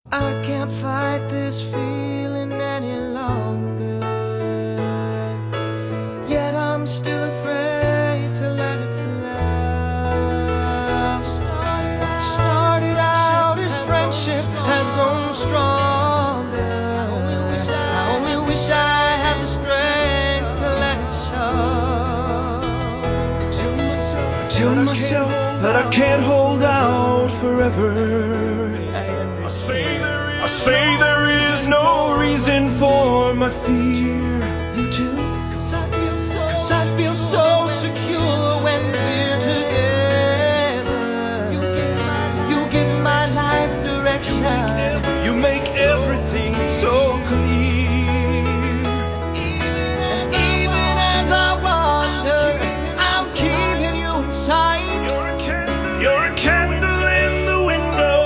I can't fight this feeling any longer, yet I'm still afraid to let it flow. Started out as friendship has grown stronger. I only wish I had the strength to let it show. Tell myself that I can't hold out forever. I say there is no reason for my fear. You too? 'Cause I feel so secure when we're together. You give my life direction. You make everything so clear. And even as I wander, I'm keeping you in sight. You're a candle in the window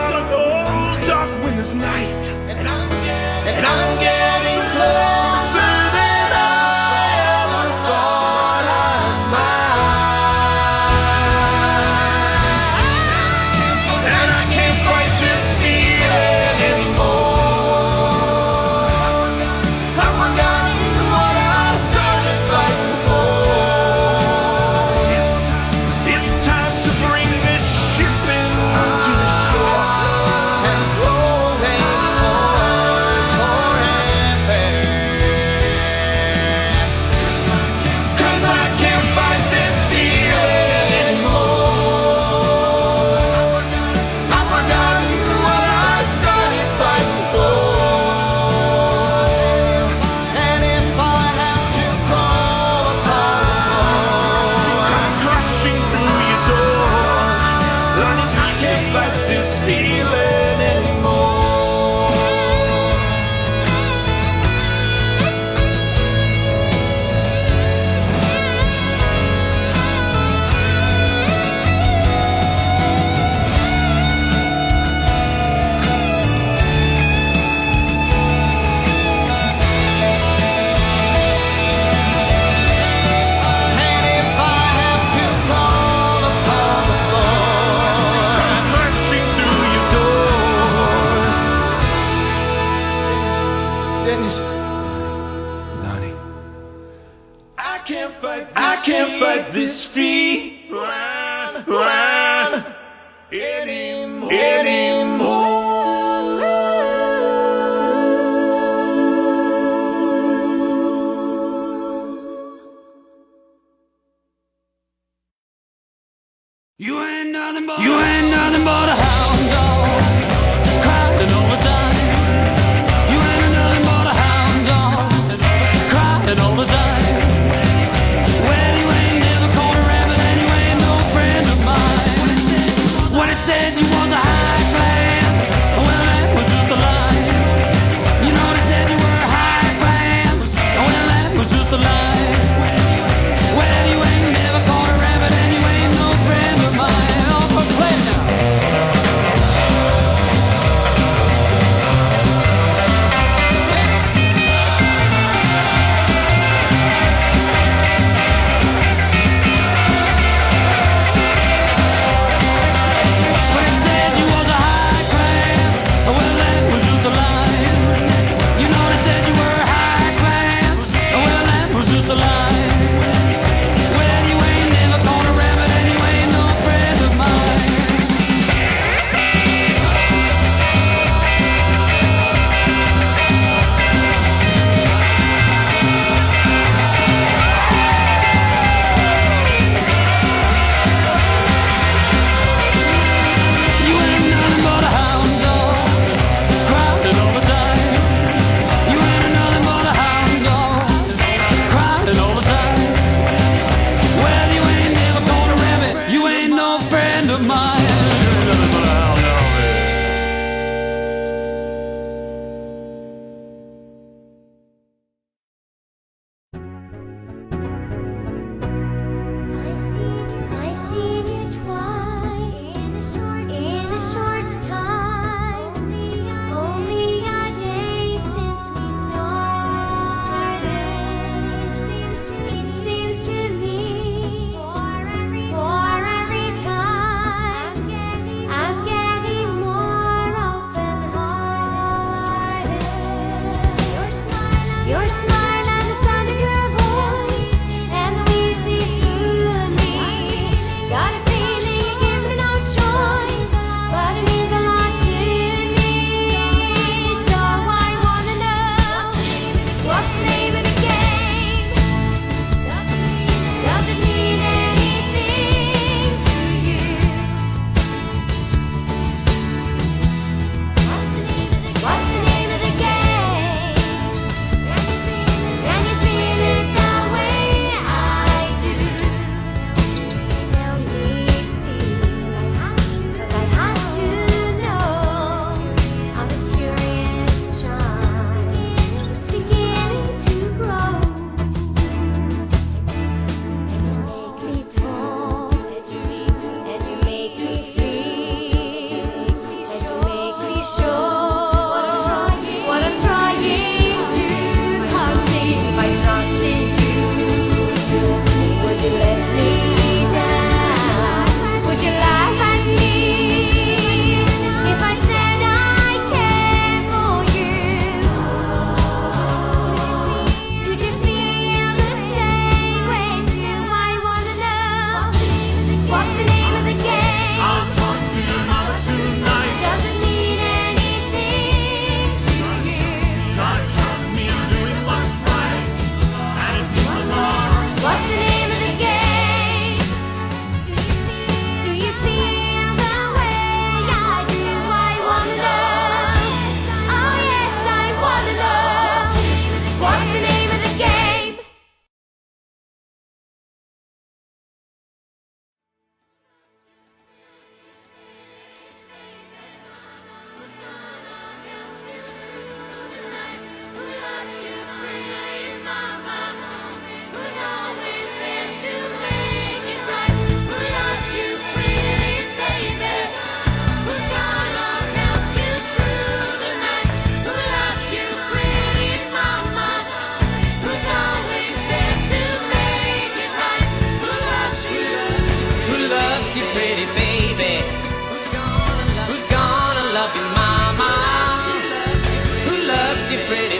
on a cold, dark winter's night. And I'm getting closer than I ever thought I might. And I can't fight this feeling anymore. I've forgotten what I started fighting for. It's time to bring this ship into the shore and roll any oars forever. 'Cause I can't fight this feeling anymore. I've forgotten what I started fighting for. And if I have to crawl upon the floor, I'm crashing through your door. Lord, I can't fight this feeling anymore. And if I have to crawl upon the floor, I'm crashing through your door. Dennis, Lonnie, I can't fight this feeling anymore. You ain't nothing but a hound dog, crying all the time. You ain't nothing but a hound dog, crying all the time. Well, you ain't never caught a rabbit and you ain't no friend of mine.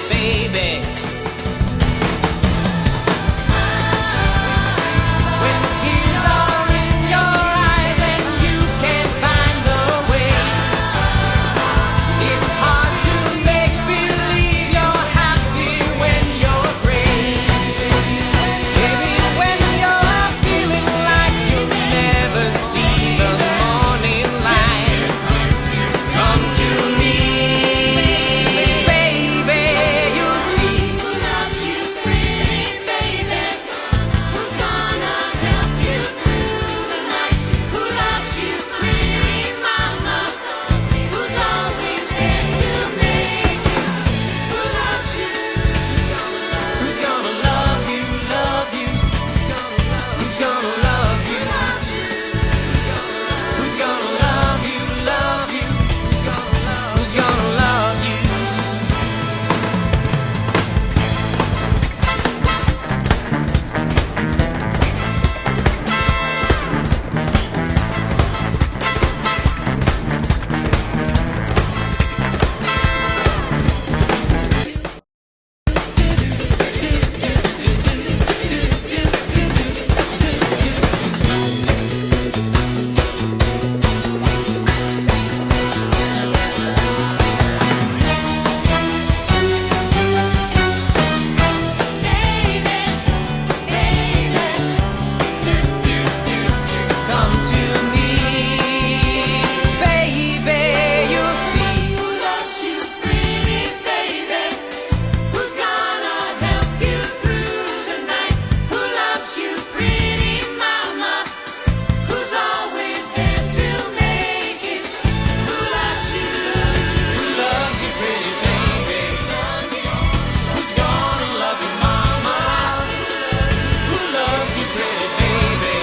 baby. When the tears are in your eyes and you can't find the way, it's hard to make believe you're happy when you're brave. Baby, when you're feeling like you'll never see the morning light, come to me, baby, you'll see. Who loves you, pretty baby? Who's gonna help you through the night? Who loves you, pretty mama? Who's always there to make you? Who loves you? Who's gonna love you, love you? Who's gonna love you? Who's gonna love you, love you? Who's gonna love you? Come to me, baby, you'll see. Who loves you, pretty baby? Who's gonna help you through the night? Who loves you, pretty mama? Who's always there to make it? Who loves you? Who loves you, pretty baby? Who's gonna love you, mama? Who loves you, pretty baby?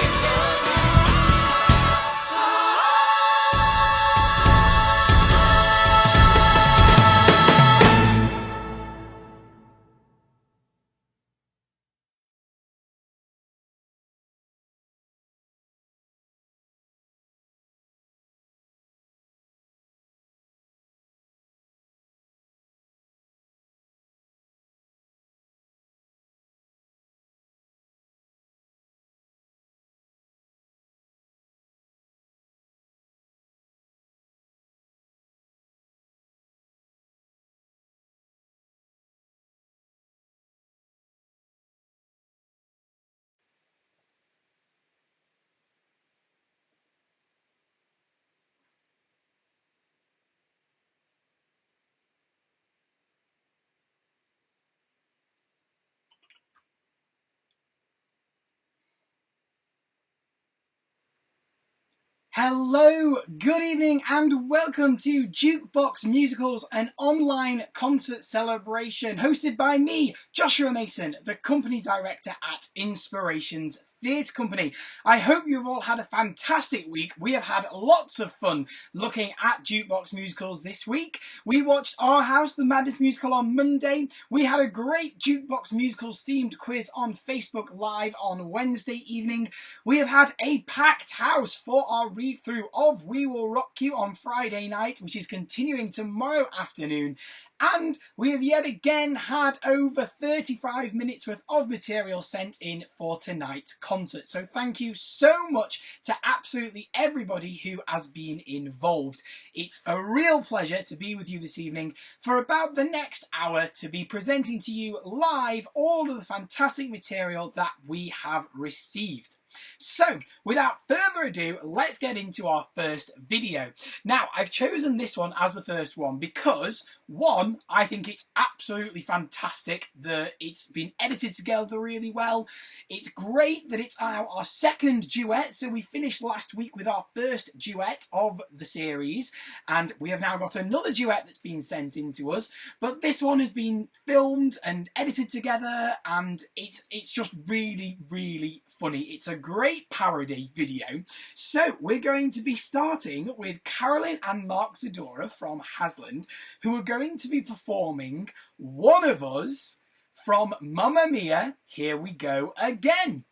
Hello, good evening, and welcome to Jukebox Musicals, an online concert celebration hosted by me, Joshua Mason, the company director at Inspirations Theatre Company. I hope you've all had a fantastic week. We have had lots of fun looking at Jukebox Musicals this week. We watched Our House, the Madness Musical on Monday. We had a great Jukebox Musicals themed quiz on Facebook Live on Wednesday evening. We have had a packed house for our read-through of We Will Rock You on Friday night, which is continuing tomorrow afternoon. And we have yet again had over 35 minutes worth of material sent in for tonight's concert. So thank you so much to absolutely everybody who has been involved. It's a real pleasure to be with you this evening for about the next hour to be presenting to you live all of the fantastic material that we have received. So, without further ado, let's get into our first video. Now, I've chosen this one as the first one because, one, I think it's absolutely fantastic that it's been edited together really well. It's great that it's our second duet, so we finished last week with our first duet of the series, and we have now got another duet that's been sent in to us, but this one has been filmed and edited together, and it's just really, really funny. It's a great parody video. So we're going to be starting with Carolyn and Mark Zadora from Hasland, who are going to be performing One of Us from Mamma Mia, Here We Go Again.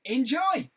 Enjoy!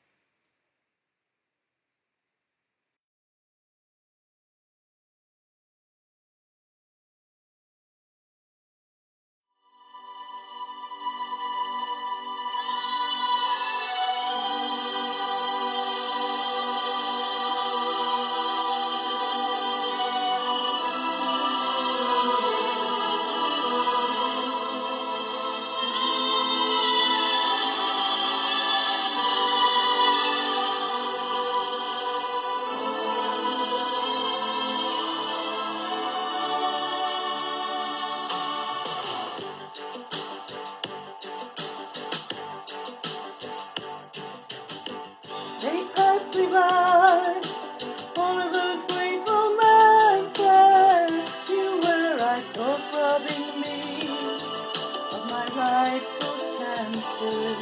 dreadful chances.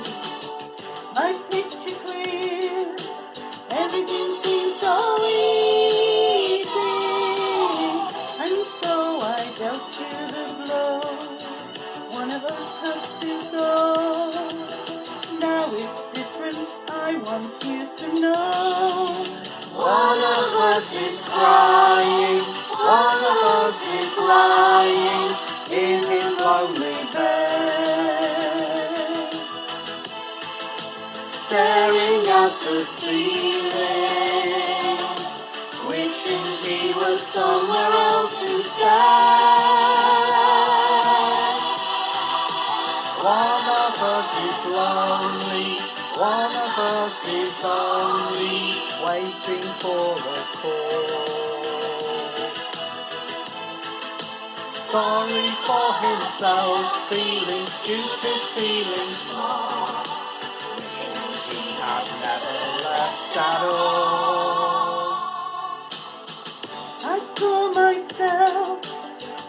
My picture clear, everything seems so easy, and so I dealt you the blow. One of us had to go. Now it's different, I want you to know. One of us is crying, one of us is lying in his lonely bed, staring at the ceiling, wishing she was somewhere else instead. One of us is lonely, one of us is only waiting for a call. Sorry for himself, feeling stupid, feeling small, wishing she had never left at all. I saw myself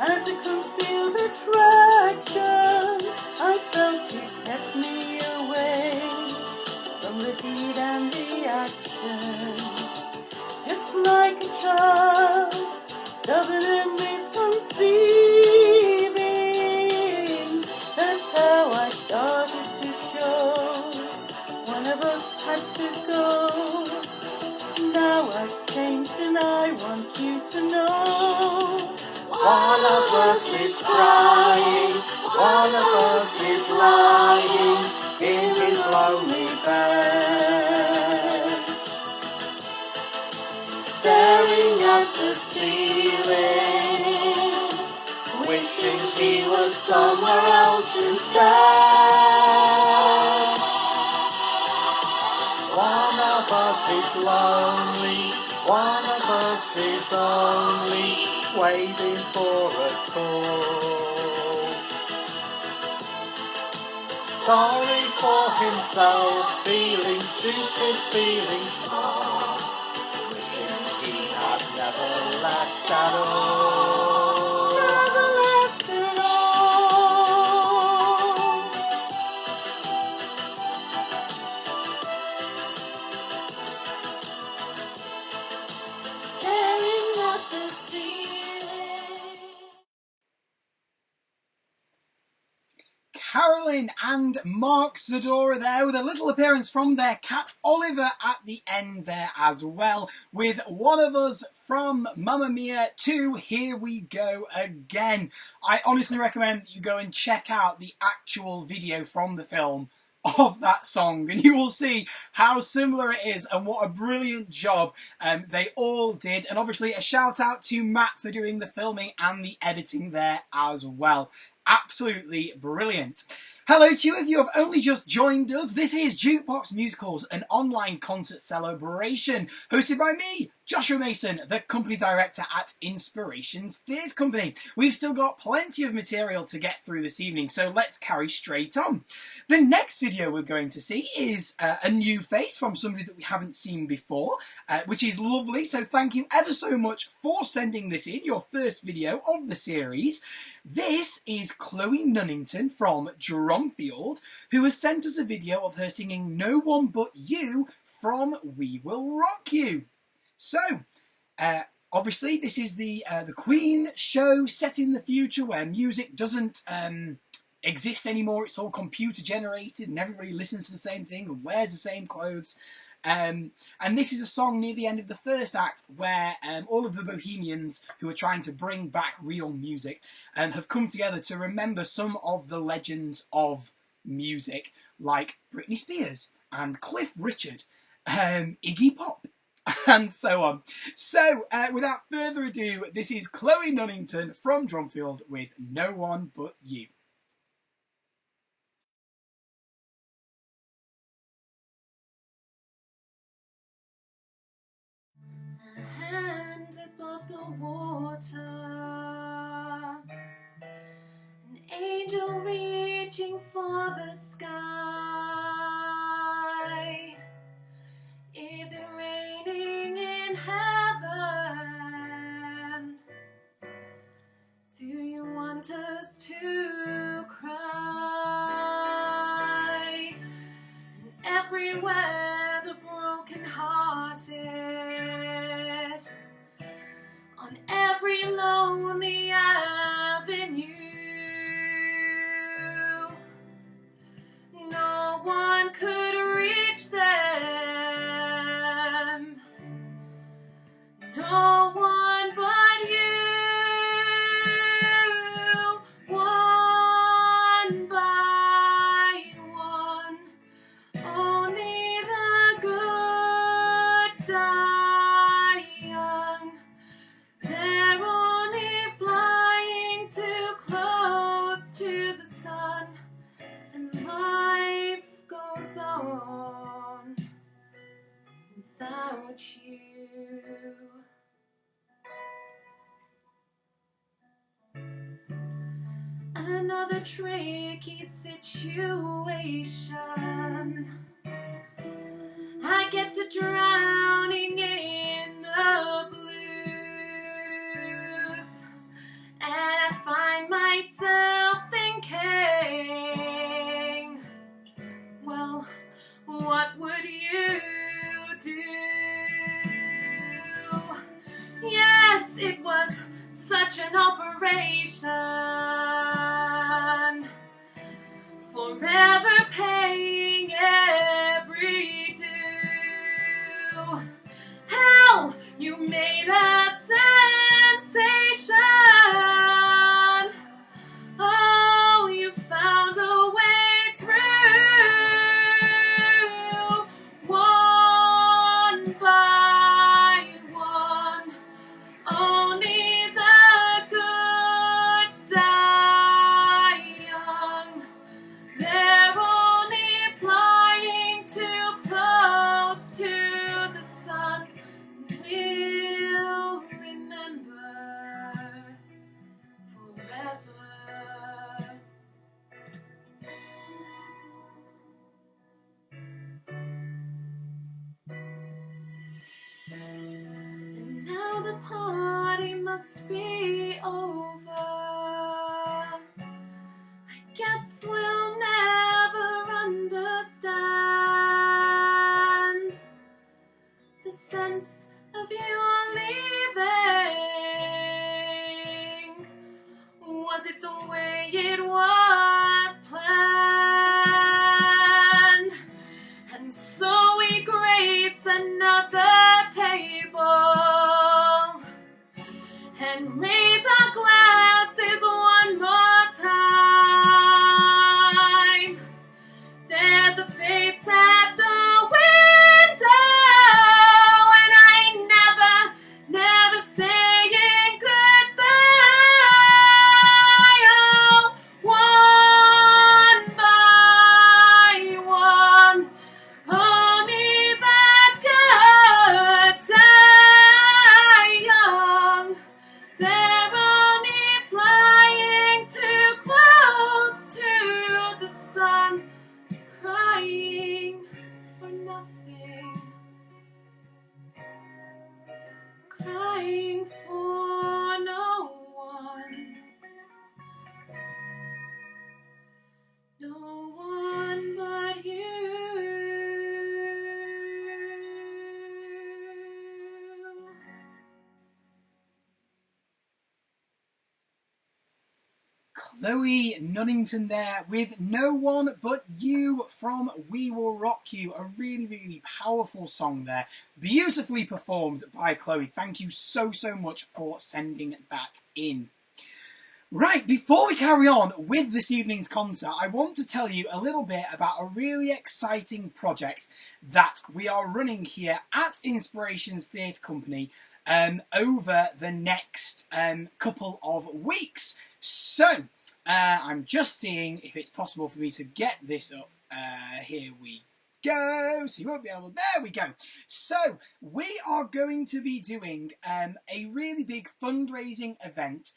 as a concealed attraction. I felt you kept me away from the deed and the action. Just like a child, stubborn and misconceiving. That's how I started to show. One of us had to go. Now I've changed and I want you to know. One of us is crying, one of us is lying in his lonely bed, staring at the ceiling, wishing she was somewhere else instead. One of us is lonely, one of us is only waiting for a call. Sorry for himself, feeling stupid, feeling small, wishing she had never left at all. Never left at all. Staring at the ceiling. Carolyn and Mark Zadora there with a little appearance from their cat Oliver at the end there as well, with One of Us from Mamma Mia to Here We Go Again. I honestly recommend that you go and check out the actual video from the film of that song and you will see how similar it is and what a brilliant job they all did. And obviously a shout out to Matt for doing the filming and the editing there as well. Absolutely brilliant. Hello to you if you have only just joined us. This is Jukebox Musicals, an online concert celebration hosted by me, Joshua Mason, the company director at Inspirations Theatre Company. We've still got plenty of material to get through this evening, so let's carry straight on. The next video we're going to see is a new face from somebody that we haven't seen before, which is lovely, so thank you ever so much for sending this in, your first video of the series. This is Chloe Nunnington from Drumfield, who has sent us a video of her singing No One But You from We Will Rock You. So, obviously this is the Queen show set in the future where music doesn't exist anymore. It's all computer generated and everybody listens to the same thing and wears the same clothes. And this is a song near the end of the first act where all of the bohemians who are trying to bring back real music have come together to remember some of the legends of music, like Britney Spears and Cliff Richard, Iggy Pop, and so on. So, without further ado, this is Chloe Nunnington from Drumfield with No One But You. A hand above the water, an angel reaching for the sky. Is it raining in heaven? Do you want us to cry? where the broken-hearted, on every lonely avenue. No one could reach them, no one but you. One by one, only the good die young. They're only flying too close to the sun, and life goes on without you. Another tricky situation. I get to drowning in the blues, and I find myself thinking, well, what would you do? Yes, it was such an operation, forever paying every due. How you made a sensation. Oh, you found a way through. One by one, only the good die young. They're only flying too close to the sun. We'll remember forever. And now the party must be over. I guess we'll never understand the sense of your leaving. Was it the way it was planned? And so we grace another table and raise our glasses one more time. There's a face at the window, and I ain't never saying goodbye. Oh, one by one, only the good die young. They're only flying too close to the sun, crying for nothing, crying for no one, no one but you. Chloe Nunnington there with No One But You from We Will Rock You. A really, really powerful song there. Beautifully performed by Chloe. Thank you so much for sending that in. Right, before we carry on with this evening's concert, I want to tell you a little bit about a really exciting project that we are running here at Inspirations Theatre Company over the next couple of weeks. So, I'm just seeing if it's possible for me to get this up. Here we go. So you won't be able... There we go. So, we are going to be doing a really big fundraising event,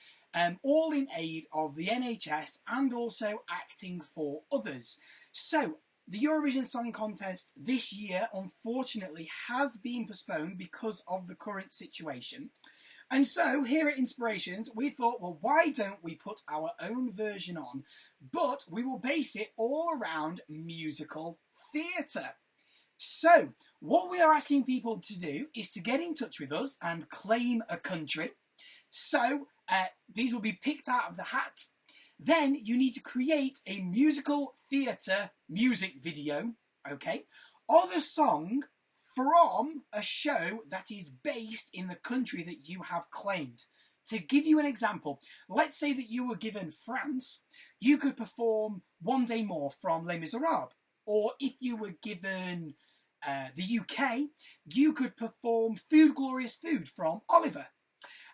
all in aid of the NHS and also acting for others. So, the Eurovision Song Contest this year, unfortunately, has been postponed because of the current situation. And so, here at Inspirations, we thought, well, why don't we put our own version on, but we will base it all around musical theatre. So, what we are asking people to do is to get in touch with us and claim a country. So, these will be picked out of the hat. Then you need to create a musical theatre music video, okay, of a song from a show that is based in the country that you have claimed. To give you an example, let's say that you were given France, you could perform One Day More from Les Miserables. Or if you were given the UK, you could perform Food Glorious Food from Oliver.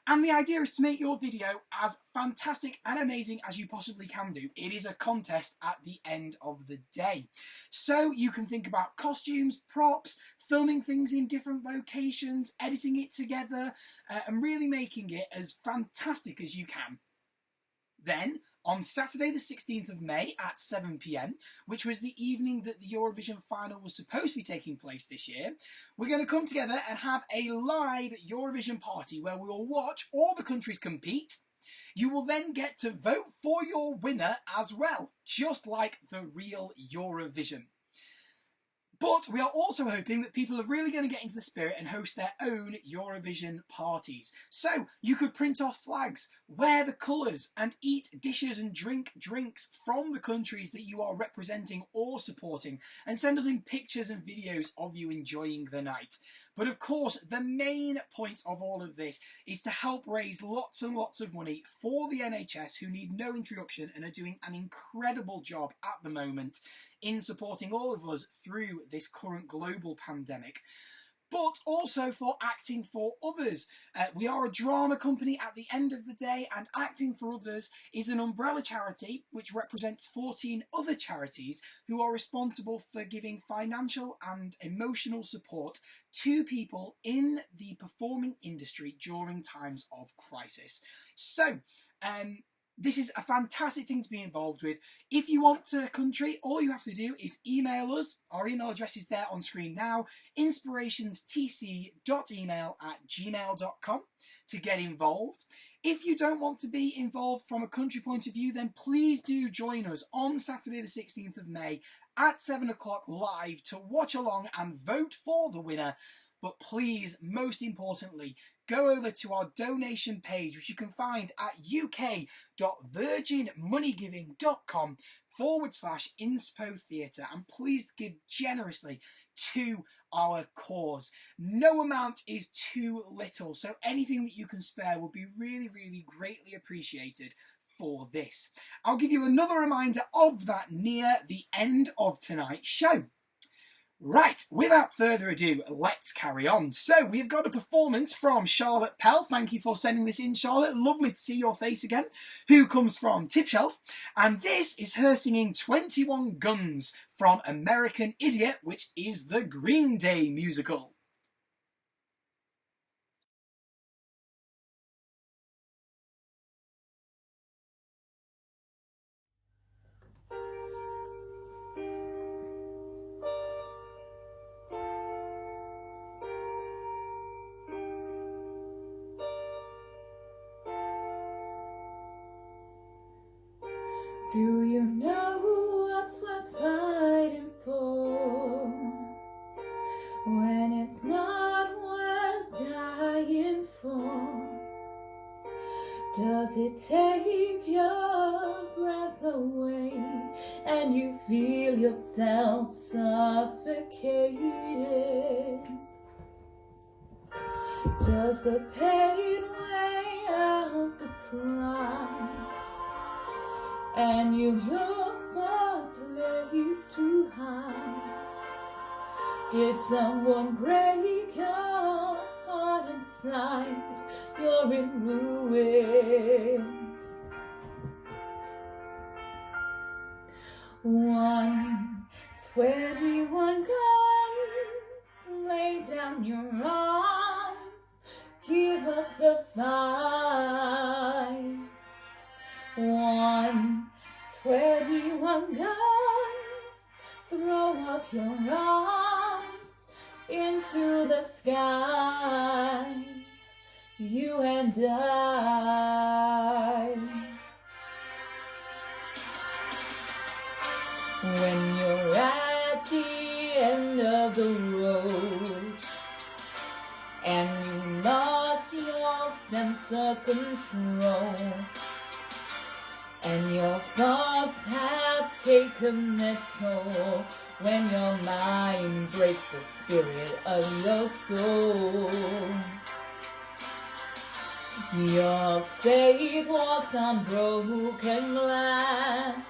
And the idea is to make your video as fantastic and amazing as you possibly can do. It is a contest at the end of the day. So you can think about costumes, props, filming things in different locations, editing it together, and really making it as fantastic as you can. Then, on Saturday the 16th of May at 7 p.m, which was the evening that the Eurovision final was supposed to be taking place this year, we're going to come together and have a live Eurovision party where we will watch all the countries compete. You will then get to vote for your winner as well, just like the real Eurovision. But we are also hoping that people are really going to get into the spirit and host their own Eurovision parties. So you could print off flags, wear the colours and eat dishes and drink drinks from the countries that you are representing or supporting and send us in pictures and videos of you enjoying the night. But of course, the main point of all of this is to help raise lots and lots of money for the NHS, who need no introduction and are doing an incredible job at the moment in supporting all of us through this current global pandemic. But also for acting for others. We are a drama company at the end of the day, and Acting for Others is an umbrella charity which represents 14 other charities who are responsible for giving financial and emotional support to people in the performing industry during times of crisis. So, this is a fantastic thing to be involved with. If you want a country, all you have to do is email us. Our email address is there on screen now, inspirationstc.email@gmail.com, to get involved. If you don't want to be involved from a country point of view, then please do join us on Saturday the 16th of May at 7 o'clock live to watch along and vote for the winner. But please, most importantly, go over to our donation page, which you can find at uk.virginmoneygiving.com/Inspo Theatre, and please give generously to our cause. No amount is too little, so anything that you can spare will be really, really greatly appreciated for this. I'll give you another reminder of that near the end of tonight's show. Right, without further ado, let's carry on. So, we've got a performance from Charlotte Pell. Thank you for sending this in, Charlotte. Lovely to see your face again. Who comes from Tipshelf. And this is her singing 21 Guns from American Idiot, which is the Green Day musical. Do you know what's worth fighting for when it's not worth dying for? Does it take your breath away and you feel yourself suffocating? Does the pain weigh out the price and you look for a place to hide? Did someone break your heart inside? You're in ruins. 21 guns, lay down your arms, give up the fight. 21 guns, throw up your arms into the sky, you and I. When you're at the end of the road, and you lost your sense of control, and your thoughts have taken their toll when your mind breaks the spirit of your soul. Your faith walks on broken glass,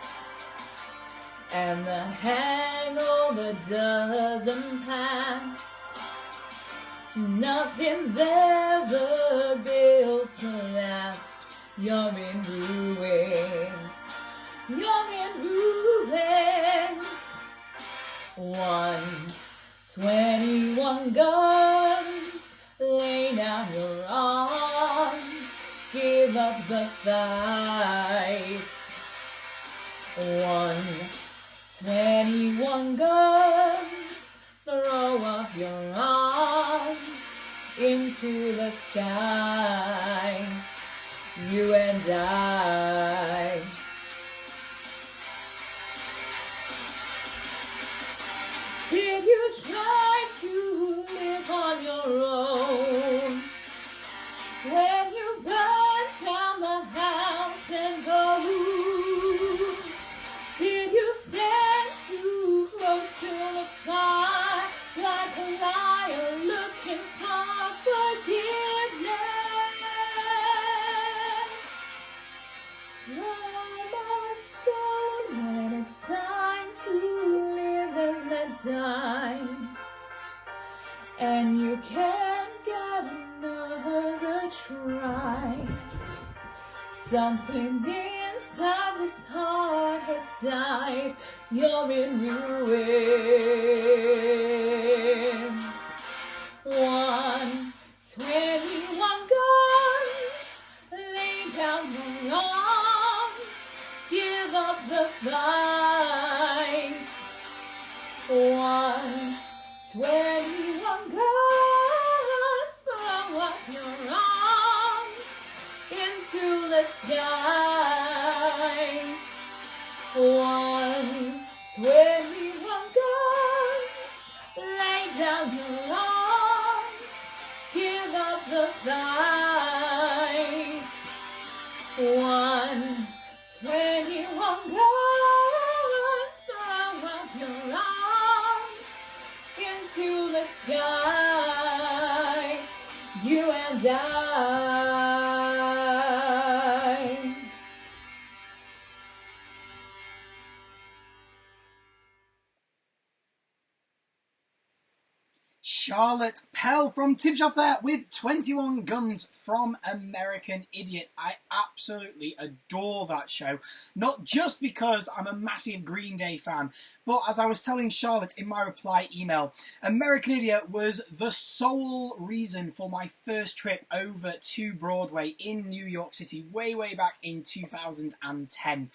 and the hangover doesn't pass. Nothing's ever built to last. You're in ruins. You're in ruins. 121 guns. Lay down your arms. Give up the fight. 121 guns. Throw up your arms into the sky. You and I. Did you try to live on your own when you burned down the house and go? Did you stand too close to the fire like a liar looking for forgiveness? From a stone when it's time to live and let die, and you can't get another try. Something inside this heart has died. You're in ruins. 121 guns. Lay down your arms. Give up the fight. 121 guns. Throw up your arms into the sky. 121 guns. Lay down your arms. Give up the fight. 121 guns. Throw up your arms into the sky. You and I. Charlotte Pell from Tipshoff there with 21 Guns from American Idiot. I absolutely adore that show, not just because I'm a massive Green Day fan, but as I was telling Charlotte in my reply email, American Idiot was the sole reason for my first trip over to Broadway in New York City way back in 2010.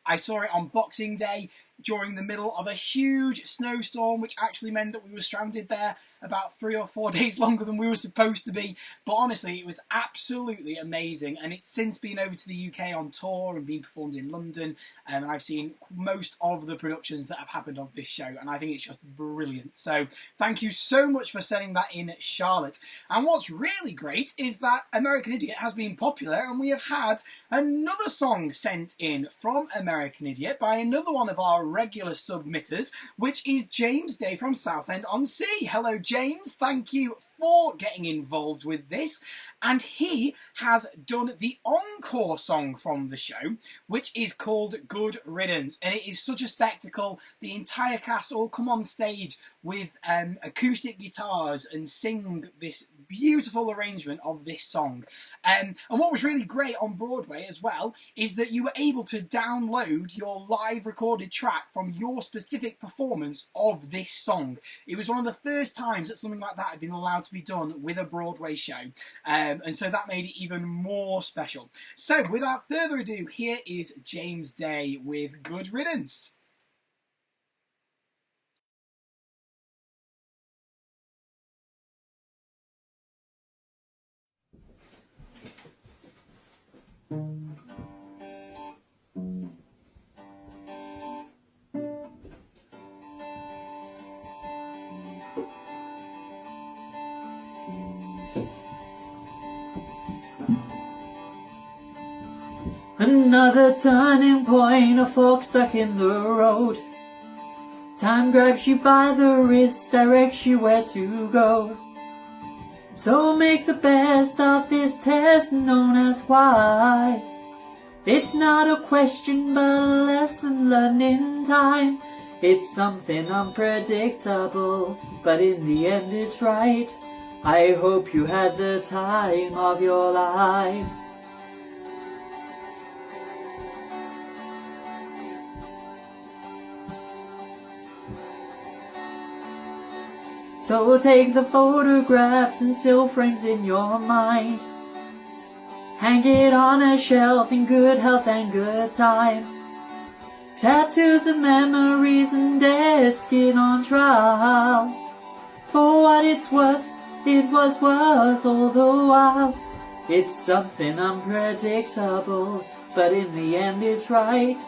I saw it on Boxing Day during the middle of a huge snowstorm, which actually meant that we were stranded there about 3 or 4 days longer than we were supposed to be. But honestly, it was absolutely amazing, and it's since been over to the UK on tour and been performed in London, and I've seen most of the productions that have happened of this show, and I think it's just brilliant. So thank you so much for sending that in, Charlotte. And what's really great is that American Idiot has been popular, and we have had another song sent in from American Idiot by another one of our regular submitters, which is James Day from Southend-on-Sea. Hello, James. Thank you for getting involved with this. And he has done the encore song from the show, which is called Good Riddance. And it is such a spectacle. The entire cast all come on stage with acoustic guitars and sing this beautiful arrangement of this song. And what was really great on Broadway as well is that you were able to download your live recorded track from your specific performance of this song. It was one of the first times that something like that had been allowed to be done with a Broadway show. And so that made it even more special. So without further ado, here is James Day with Good Riddance. Another turning point, a fork stuck in the road. Time grabs you by the wrist, directs you where to go. So make the best of this test and don't ask why. It's not a question but a lesson learned in time. It's something unpredictable, but in the end it's right. I hope you had the time of your life. So take the photographs and still frames in your mind. Hang it on a shelf in good health and good time. Tattoos of memories and dead skin on trial. For what it's worth, it was worth all the while. It's something unpredictable, but in the end it's right.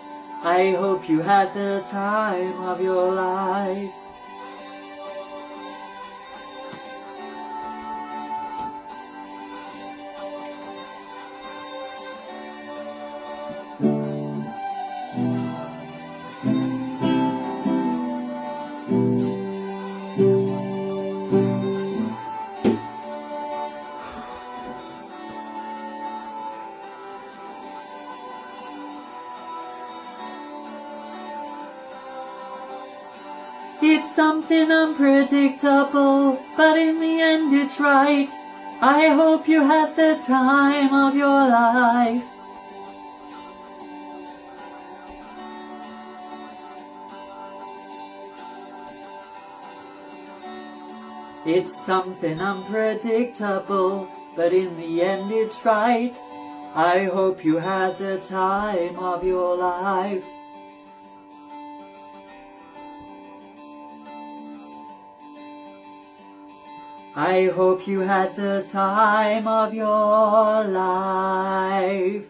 I hope you had the time of your life. It's something unpredictable, but in the end it's right. I hope you had the time of your life. It's something unpredictable, but in the end it's right. I hope you had the time of your life. I hope you had the time of your life.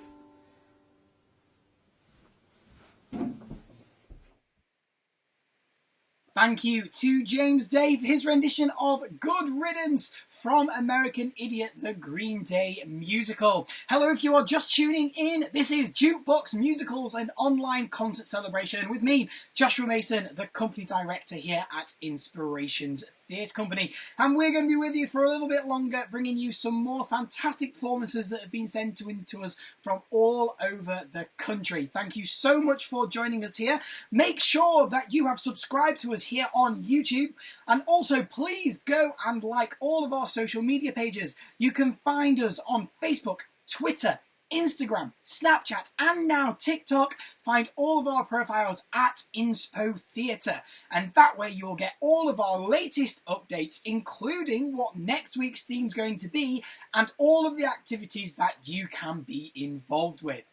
Thank you to James Day for his rendition of Good Riddance from American Idiot, the Green Day musical. Hello, if you are just tuning in, this is Jukebox Musicals, an online concert celebration with me, Joshua Mason, the company director here at Inspirations Theatre Company. And we're going to be with you for a little bit longer, bringing you some more fantastic performances that have been sent in to us from all over the country. Thank you so much for joining us here. Make sure that you have subscribed to us here on YouTube, and also please go and like all of our social media pages. You can find us on Facebook, Twitter, Instagram, Snapchat, and now TikTok. Find all of our profiles at Inspo Theatre, and that way you'll get all of our latest updates, including what next week's theme is going to be and all of the activities that you can be involved with.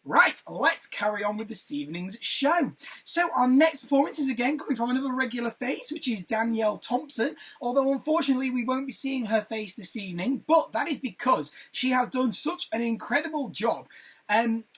Right, let's carry on with this evening's show. So our next performance is again coming from another regular face, which is Danielle Thompson, although unfortunately we won't be seeing her face this evening, but that is because she has done such an incredible job.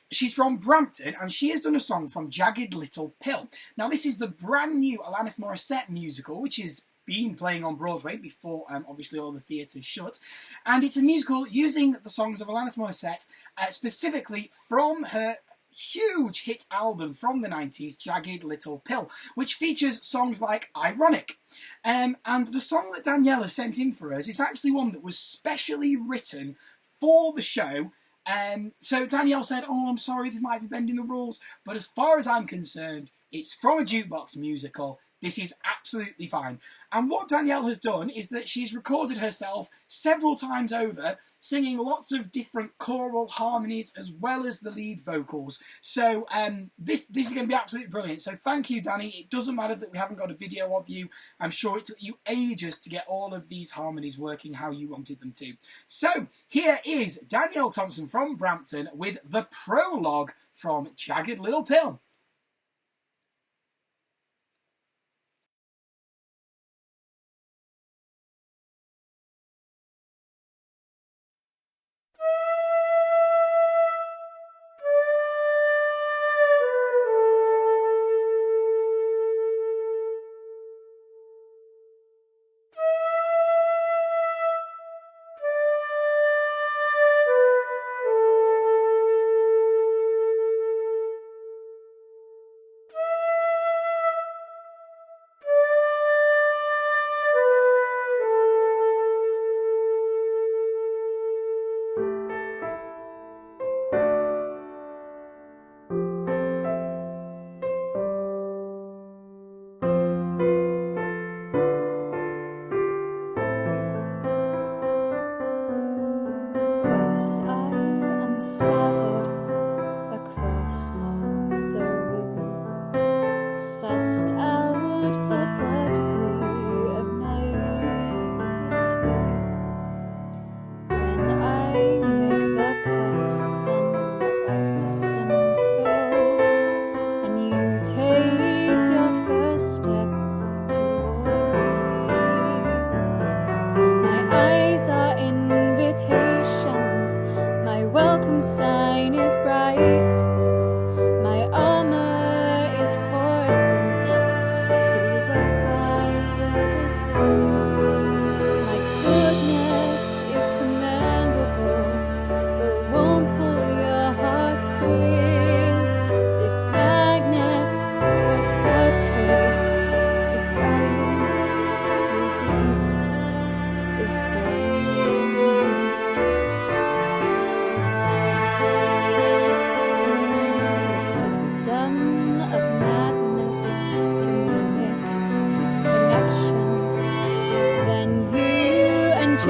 She's from Brampton, and she has done a song from Jagged Little Pill. Now this is the brand new Alanis Morissette musical, which is been playing on Broadway before obviously all the theatres shut, and it's a musical using the songs of Alanis Morissette, specifically from her huge hit album from the 90s, Jagged Little Pill, which features songs like Ironic. And the song that Danielle has sent in for us is actually one that was specially written for the show. So Danielle said, "Oh, I'm sorry, this might be bending the rules, but as far as I'm concerned, it's from a jukebox musical. This is absolutely fine." And what Danielle has done is that she's recorded herself several times over, singing lots of different choral harmonies as well as the lead vocals. So this is going to be absolutely brilliant. So thank you, Danny. It doesn't matter that we haven't got a video of you. I'm sure it took you ages to get all of these harmonies working how you wanted them to. So here is Danielle Thompson from Brampton with the prologue from Jagged Little Pill.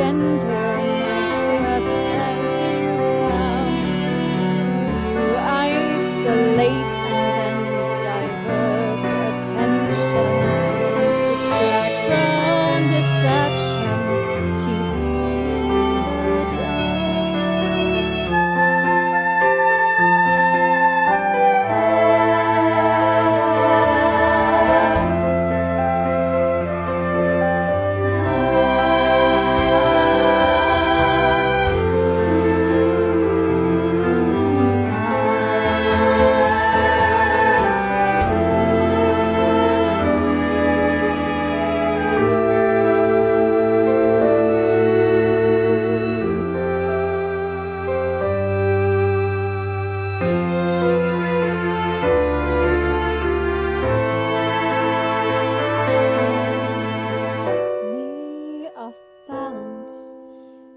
gender, my trust as you bounce. You isolate and then divert attention, distract from deception, keep me in the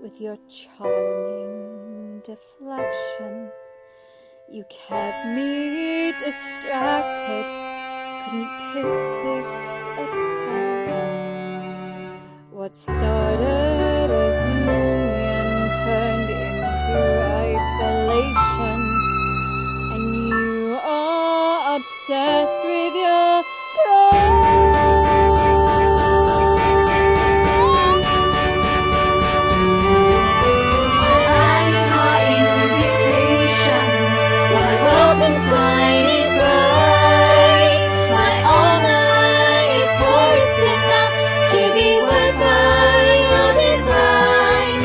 with your charming deflection. You kept me distracted, couldn't pick this apart. What started as union turned into isolation, and you are obsessed with your sign is bright. My honor is porous enough to be worth your design.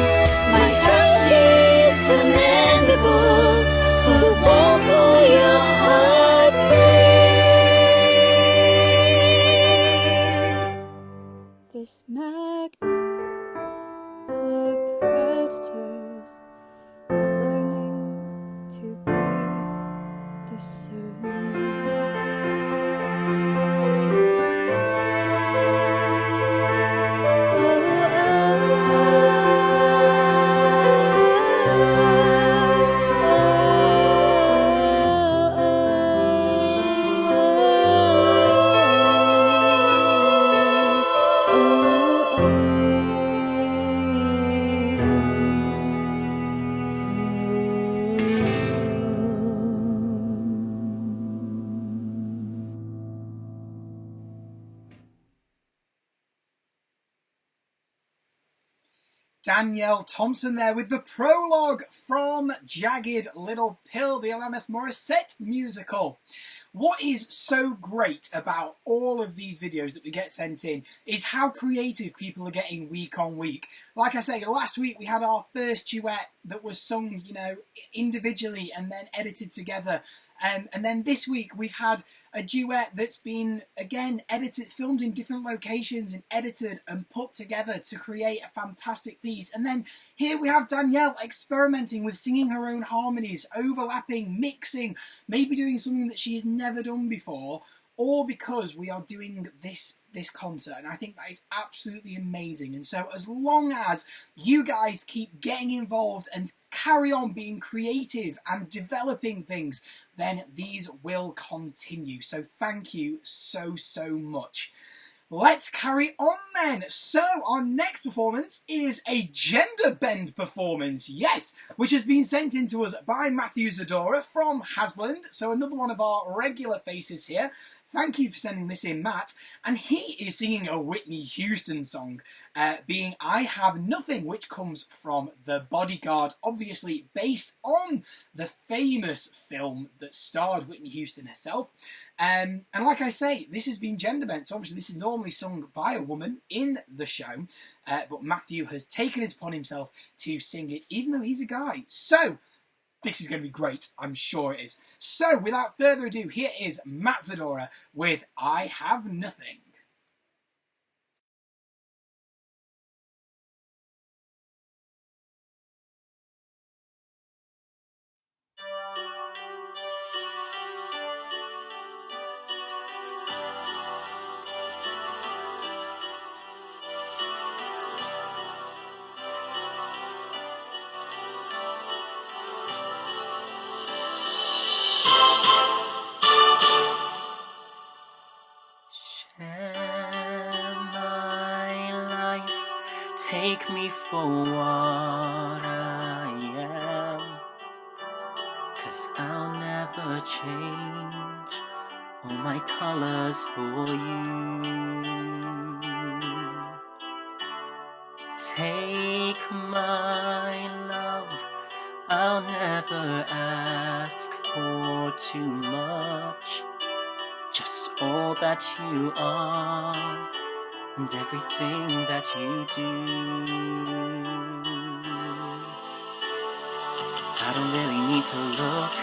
My trust is commendable, for both of your hearts free. This magnet for predators is learning to be discerning. Danielle Thompson there with the prologue from Jagged Little Pill, the Alanis Morissette musical. What is so great about all of these videos that we get sent in is how creative people are getting week on week. Like I say, last week we had our first duet that was sung, you know, individually and then edited together. And then this week we've had a duet that's been, again, edited, filmed in different locations and edited and put together to create a fantastic piece. And then here we have Danielle experimenting with singing her own harmonies, overlapping, mixing, maybe doing something that she's never done before, all because we are doing this concert. And I think that is absolutely amazing. And so as long as you guys keep getting involved and carry on being creative and developing things, then these will continue. So thank you so much. Let's carry on then. So our next performance is a gender bend performance, yes, which has been sent in to us by Matthew Zadora from Hasland. So another one of our regular faces here. Thank you for sending this in, Matt. And he is singing a Whitney Houston song, being I Have Nothing, which comes from The Bodyguard, obviously based on the famous film that starred Whitney Houston herself. And like I say, this has been gender bent. So obviously this is normally sung by a woman in the show, but Matthew has taken it upon himself to sing it, even though he's a guy. So this is going to be great. I'm sure it is. So without further ado, here is Matt Zadora with I Have Nothing. Take me for what I am, 'cause I'll never change all my colors for you. Take my love, I'll never ask for too much, just all that you are and everything that you do. I don't really need to look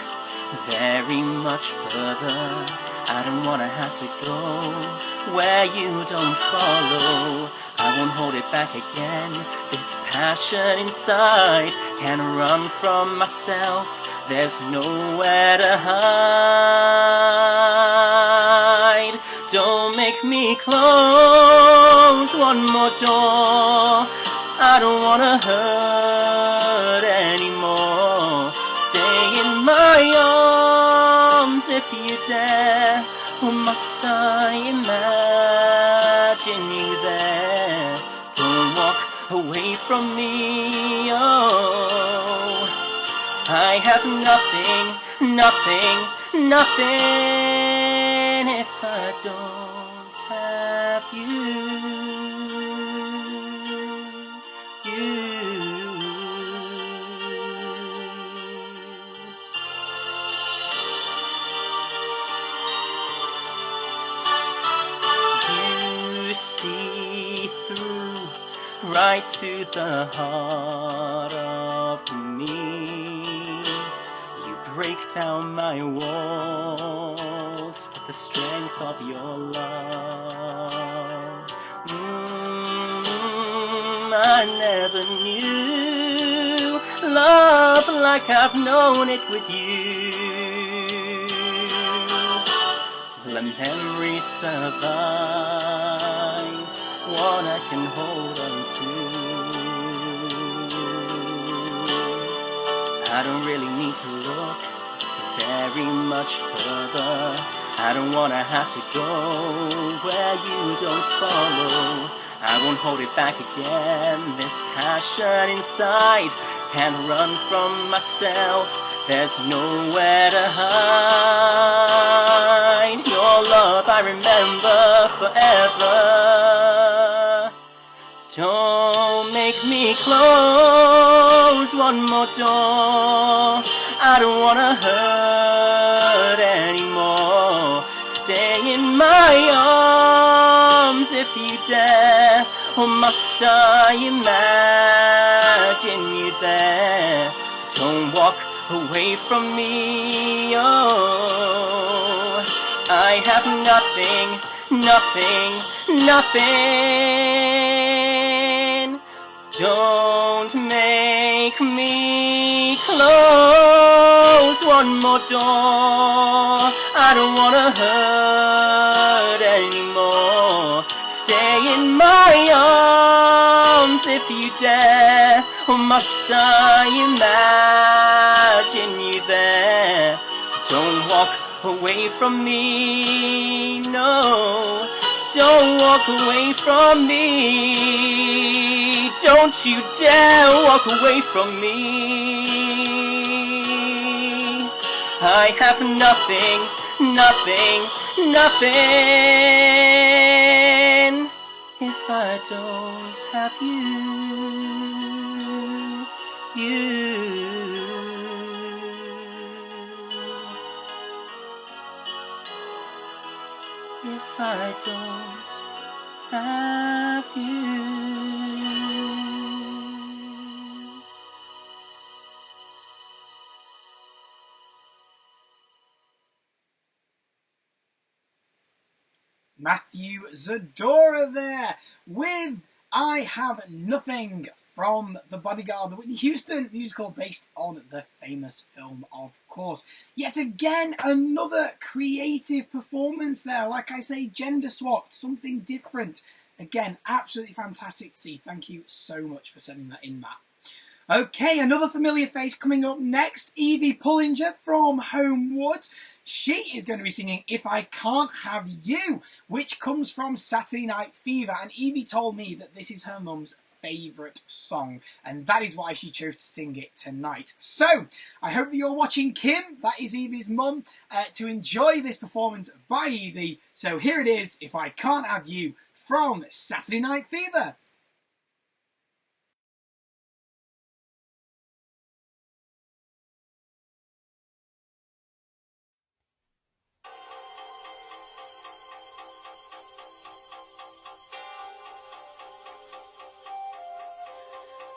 very much further. I don't wanna have to go where you don't follow. I won't hold it back again. This passion inside can't run from myself. There's nowhere to hide. Don't make me close one more door. I don't wanna hurt anymore. Stay in my arms if you dare. Or must I imagine you there? Don't walk away from me, oh. I have nothing, nothing, nothing if I don't have you. You see through right to the heart of me. You break down my walls with the strength of your love. I never knew love like I've known it with you. The memories survive, one I can hold on to. I don't really need to look very much further. I don't wanna have to go where you don't follow. I won't hold it back again. This passion inside can't run from myself. There's nowhere to hide. Your love I remember forever. Don't make me close one more door. I don't wanna hurt anymore. Stay in my arms if you dare. Or must I imagine you there? Don't walk away from me, oh. I have nothing, nothing, nothing. Don't make me close one more door. I don't wanna hurt anymore. Stay in my arms if you dare. Or must I imagine you there? Don't walk away from me, no. Don't walk away from me. Don't you dare walk away from me. I have nothing, nothing, nothing if I don't have you. If I don't have you. Matthew Zadora there with I Have Nothing from The Bodyguard, the Whitney Houston musical based on the famous film, of course. Yet again, another creative performance there. Like I say, gender swapped, something different. Again, absolutely fantastic to see. Thank you so much for sending that in, Matt. Okay, another familiar face coming up next, Evie Pullinger from Homewood. She is going to be singing If I Can't Have You, which comes from Saturday Night Fever. And Evie told me that this is her mum's favourite song, and that is why she chose to sing it tonight. So, I hope that you're watching Kim, that is Evie's mum, to enjoy this performance by Evie. So here it is, If I Can't Have You, from Saturday Night Fever.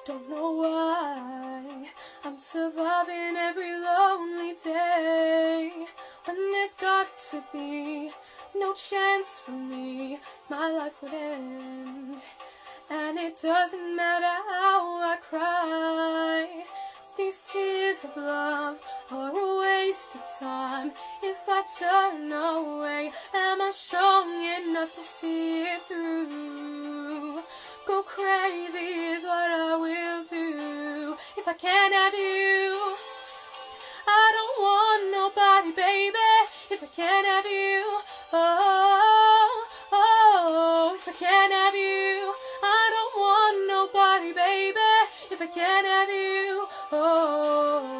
Don't know why I'm surviving every lonely day, when there's got to be no chance for me, my life would end. And it doesn't matter how I cry, these tears of love are a waste of time. If I turn away, am I strong enough to see it through? Go crazy is what I will do. If I can't have you, I don't want nobody, baby. If I can't have you, oh, oh. If I can't have you, I don't want nobody, baby. If I can't have you, oh.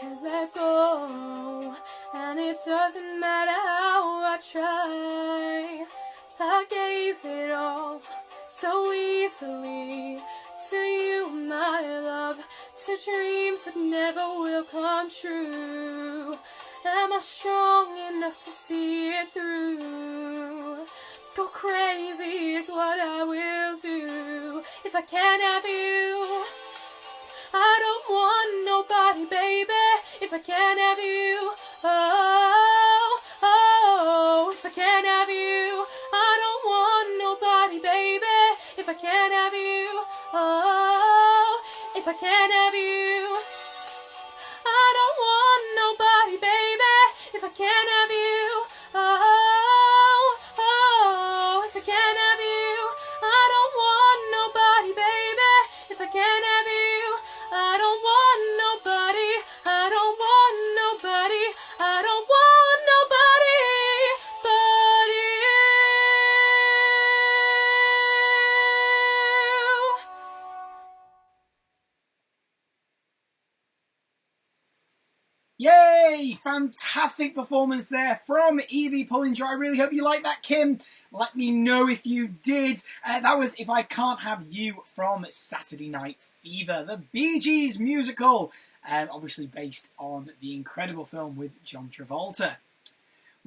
Can't let go, and it doesn't matter how I try. I gave it all so easily to you, my love, to dreams that never will come true. Am I strong enough to see it through? Go crazy is what I will do. If I can't have you, I don't want nobody, baby. If I can't have you, oh, oh. If I can't have you, I don't want nobody, baby. If I can't have you, oh. If I can't have you, I don't want nobody, baby. If I can't have you, oh, oh. If I can't have you, I don't want nobody, baby. If I can't have you, I don't want nobody. I don't want nobody. I don't want nobody but you. Yay! Fantastic performance there from Evie Pullinger. I really hope you liked that, Kim. Let me know if you did. That was If I Can't Have You from Saturday Night Fever, the Bee Gees musical, obviously based on the incredible film with John Travolta.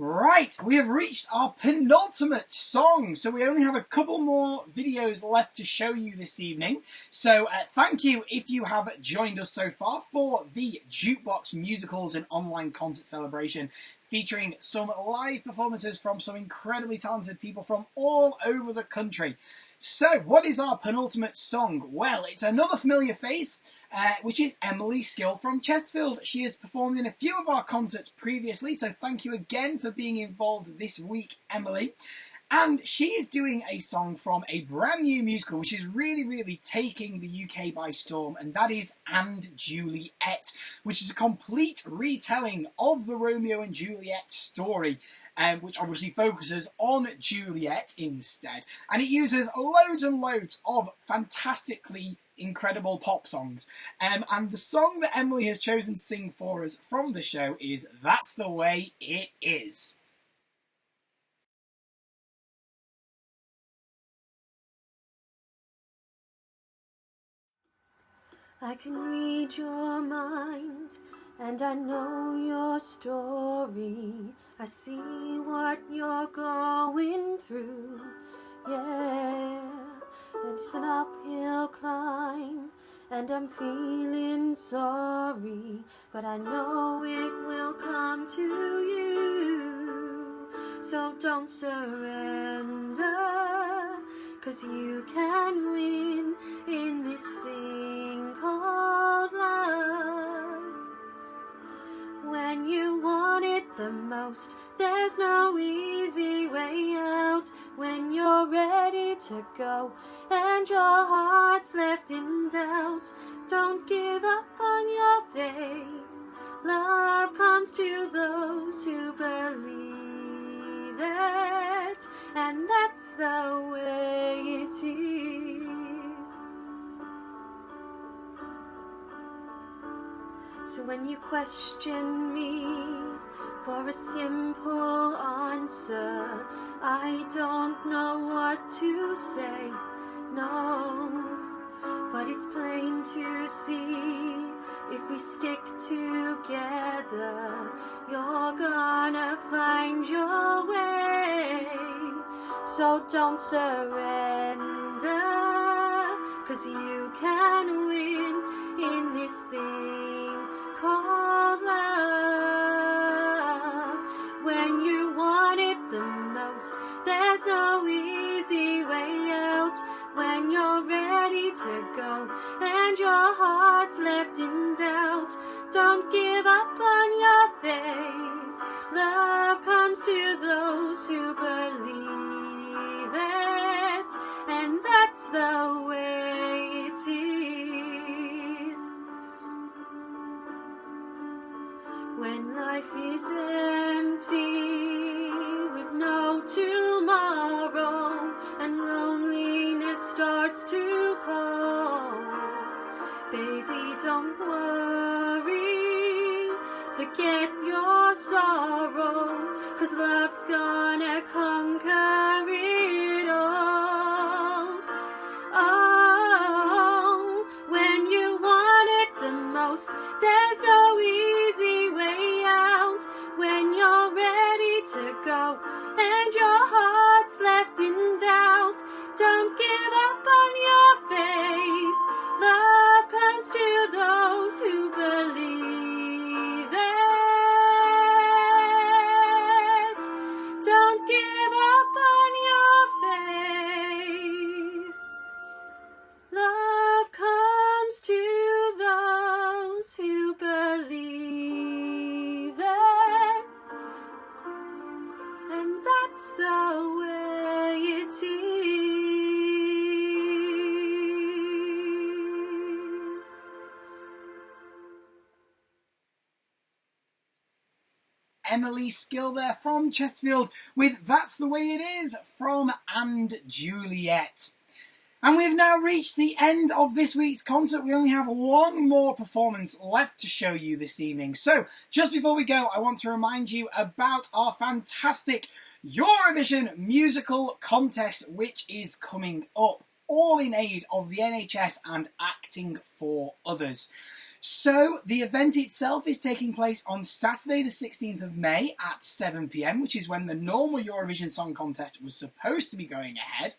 Right, we have reached our penultimate song, so we only have a couple more videos left to show you this evening. So thank you if you have joined us so far for the Jukebox Musicals and online concert celebration, featuring some live performances from some incredibly talented people from all over the country. So, what is our penultimate song? Well, it's another familiar face, which is Emily Skill from Chesterfield. She has performed in a few of our concerts previously, so thank you again for being involved this week, Emily. And she is doing a song from a brand new musical, which is really taking the UK by storm, and that is And Juliet, which is a complete retelling of the Romeo and Juliet story, which obviously focuses on Juliet instead. And it uses loads and loads of fantastically incredible pop songs. And the song that Emily has chosen to sing for us from the show is That's the Way It Is. I can read your mind, and I know your story. I see what you're going through. Yeah, it's an uphill climb, and I'm feeling sorry, but I know it will come to you. So don't surrender, 'cause you can win in this thing called love. When you want it the most, there's no easy way out. When you're ready to go and your heart's left in doubt, don't give up on your faith. Love comes So when you question me for a simple answer, I don't know what to say, no. But it's plain to see, if we stick together, you're gonna find your way. So don't surrender, 'cause you can win in this thing called love. When you want it the most, there's no easy way out. When you're ready to go and your heart's left in doubt, don't give up on your faith. Love comes to those who believe it, and that's the way it is. When life is empty with no tomorrow and loneliness starts to call, baby, don't worry, forget your sorrow, 'cause love's gonna conquer it all. Oh, when you want it the most, there's no easy way out. When you're ready to go and your heart's left in doubt, don't give up on your faith. Love comes to those who believe it. Don't give up on your faith. Love comes to those who believe it, and that's the way it is. Emily Skill there from Chesterfield with That's the Way It Is from And Juliet. And we've now reached the end of this week's concert. We only have one more performance left to show you this evening. So just before we go, I want to remind you about our fantastic Eurovision musical contest, which is coming up, all in aid of the NHS and Acting for Others. So the event itself is taking place on Saturday the 16th of May at 7 p.m, which is when the normal Eurovision Song Contest was supposed to be going ahead.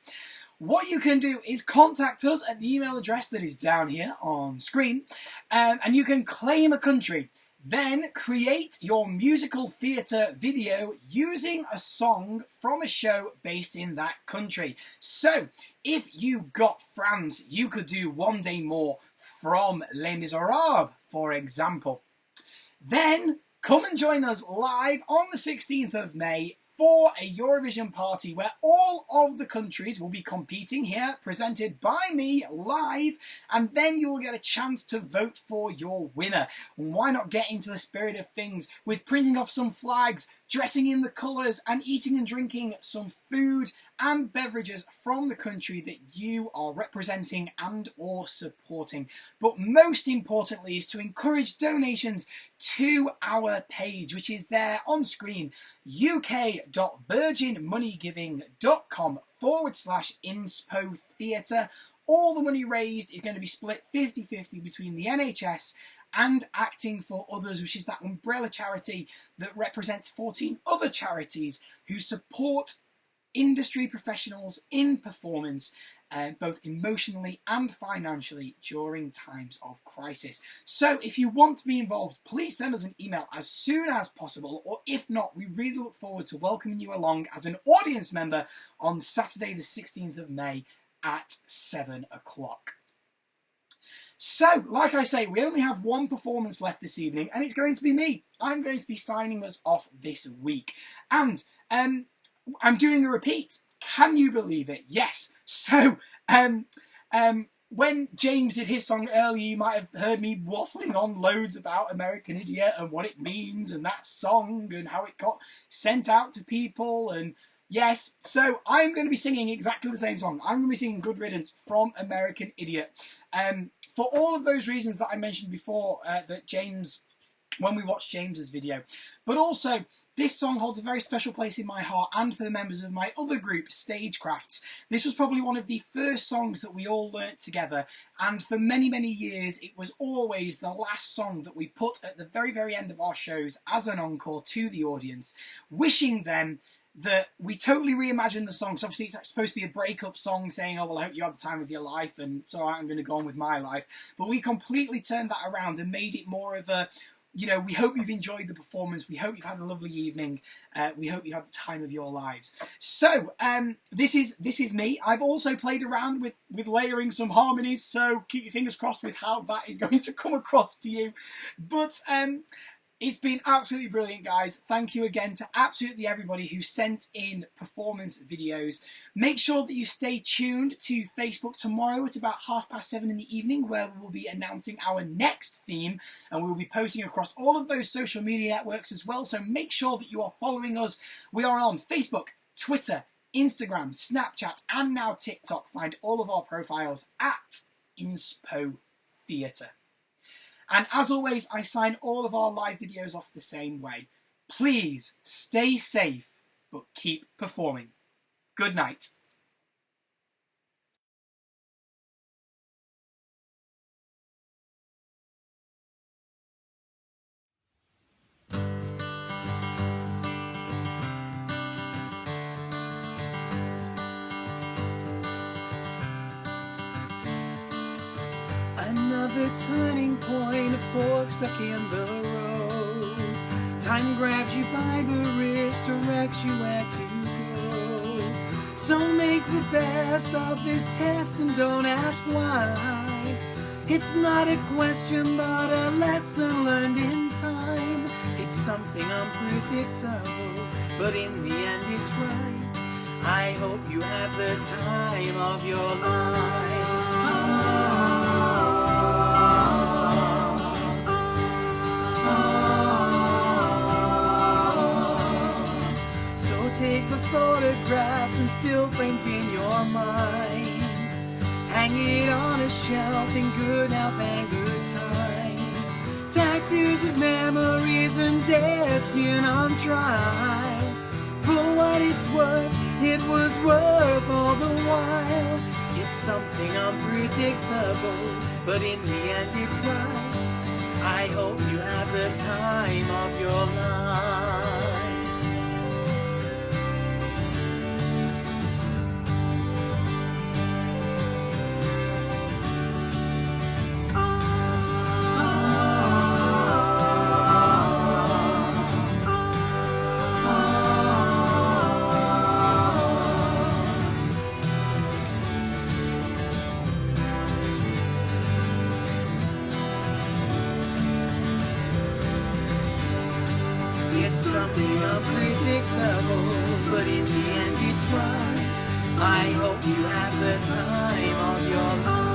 What you can do is contact us at the email address that is down here on screen, and you can claim a country. Then create your musical theatre video using a song from a show based in that country. So if you got France, you could do One Day More from Les Miserables, for example. Then come and join us live on the 16th of May for a Eurovision party where all of the countries will be competing here, presented by me live, and then you will get a chance to vote for your winner. And why not get into the spirit of things with printing off some flags, dressing in the colours, and eating and drinking some food and beverages from the country that you are representing and or supporting. But most importantly is to encourage donations to our page, which is there on screen, uk.virginmoneygiving.com/inspo theatre. All the money raised is going to be split 50-50 between the NHS and Acting for Others, which is that umbrella charity that represents 14 other charities who support industry professionals in performance, both emotionally and financially during times of crisis. So if you want to be involved, please send us an email as soon as possible, or if not, we really look forward to welcoming you along as an audience member on Saturday the 16th of May at 7 o'clock. So, like I say, we only have one performance left this evening, and it's going to be me. I'm going to be signing us off this week. And I'm doing a repeat. Can you believe it? Yes. So, when James did his song earlier, you might have heard me waffling on loads about American Idiot and what it means and that song and how it got sent out to people and Yes, so I'm going to be singing exactly the same song. I'm going to be singing Good Riddance from American Idiot. For all of those reasons that I mentioned before, that James, when we watched James's video, but also this song holds a very special place in my heart and for the members of my other group, Stagecrafts. This was probably one of the first songs that we all learnt together, and for many, many years it was always the last song that we put at the very, very end of our shows as an encore to the audience, wishing them that we totally reimagined the song. So obviously it's supposed to be a breakup song saying, oh, well, I hope you have the time of your life, and so I'm going to go on with my life. But we completely turned that around and made it more of a, you know, we hope you've enjoyed the performance. We hope you've had a lovely evening. We hope you had the time of your lives. So this is me. I've also played around with layering some harmonies, so keep your fingers crossed with how that is going to come across to you. But it's been absolutely brilliant, guys. Thank you again to absolutely everybody who sent in performance videos. Make sure that you stay tuned to Facebook tomorrow at about 7:30 in the evening, where we will be announcing our next theme, and we will be posting across all of those social media networks as well. So make sure that you are following us. We are on Facebook, Twitter, Instagram, Snapchat, and now TikTok. Find all of our profiles at Inspo Theatre. And as always, I sign all of our live videos off the same way. Please stay safe, but keep performing. Good night. Another turning point, a fork stuck in the road. Time grabs you by the wrist, directs you where to go. So make the best of this test and don't ask why. It's not a question but a lesson learned in time. It's something unpredictable, but in the end it's right. I hope you had the time of your life. Take the photographs and still frames in your mind. Hang it on a shelf in good health and good time. Tattoos of memories and dead skin on trial. For what it's worth, it was worth all the while. It's something unpredictable, but in the end it's right. I hope you had the time of your life. It's something unpredictable, but in the end it's right. I hope you have the time of your life.